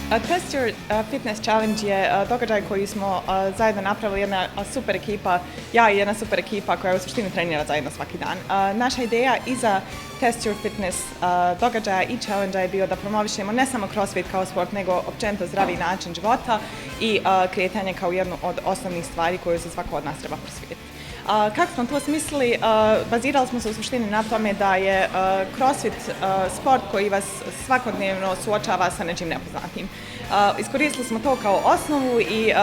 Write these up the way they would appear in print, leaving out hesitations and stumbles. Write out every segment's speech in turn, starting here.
Test Your Fitness Challenge je događaj koji smo zajedno napravili, jedna super ekipa, ja i jedna super ekipa koja u suštini trenira zajedno svaki dan. Naša ideja iza Test Your Fitness događaja i challenge je bio da promovišemo ne samo CrossFit kao sport, nego općenito zdravi način života i kretanje kao jednu od osnovnih stvari koju se svako od nas treba prosvijetiti. Kako smo to smislili? Bazirali smo se u suštini na tome da je CrossFit sport koji vas svakodnevno suočava sa nečim nepoznatim. Iskoristili smo to kao osnovu i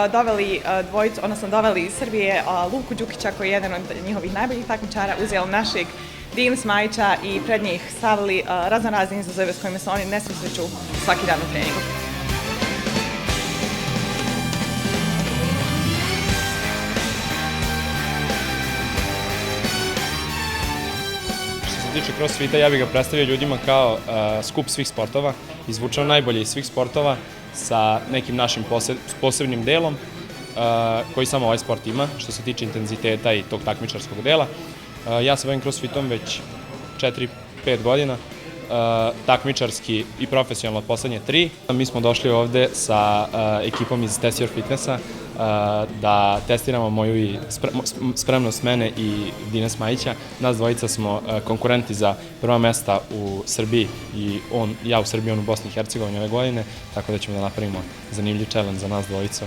doveli iz Srbije Luku Đukića koji je jedan od njihovih najboljih takmičara, uzeli našeg Dinu Smajića i pred njih stavili raznorazne izazove s kojima se oni ne susreću svaki dan u treningu. Što se tiče CrossFita, ja bih ga predstavio ljudima kao skup svih sportova, izvučao najbolje iz svih sportova sa nekim našim posebnim delom koji samo ovaj sport ima, što se tiče intenziteta i tog takmičarskog dela. Ja se bavim CrossFitom već 4-5 godina, takmičarski i profesionalno od poslednje 3. Mi smo došli ovde sa ekipom iz Test Your Fitnessa da testiramo moju i spremnost mene i Dine Smajića. Nas dvojica smo konkurenti za prva mesta u Srbiji i ja u Srbiji, on u Bosni i Hercegovini ove godine, tako da ćemo da napravimo zanimljiv challenge za nas dvojicu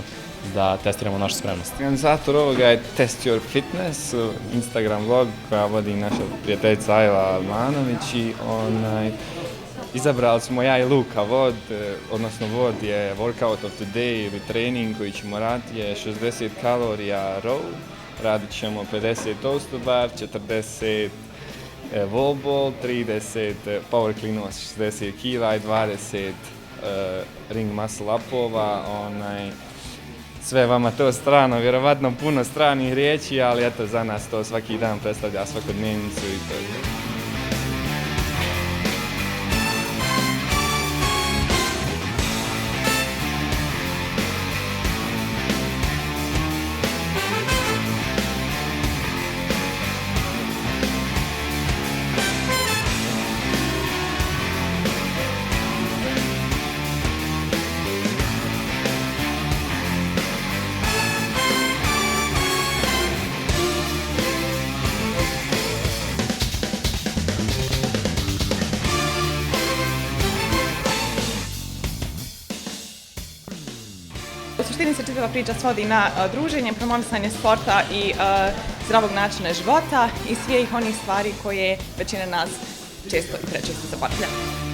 da testiramo našu spremnost. Organizator ovoga je Test Your Fitness, Instagram blog koja vodi naša prijateljica Ajla Almanović i izabrali smo ja i Luka vod, odnosno vod je workout of the day ili trening koji ćemo raditi je 60 kalorija row, radit ćemo 50 toaster bar, 40 wall ball, 30 power cleanova 60 kila i 20 ring muscle upova. Sve vama to strano, vjerovatno puno stranih riječi, ali eto za nas to svaki dan predstavlja svakodnevnicu i to je. U suštini se čitava priča svodi na druženje, promovisanje sporta i zdravog načina života i svih onih stvari koje većina nas često i prečesto zaboravlja.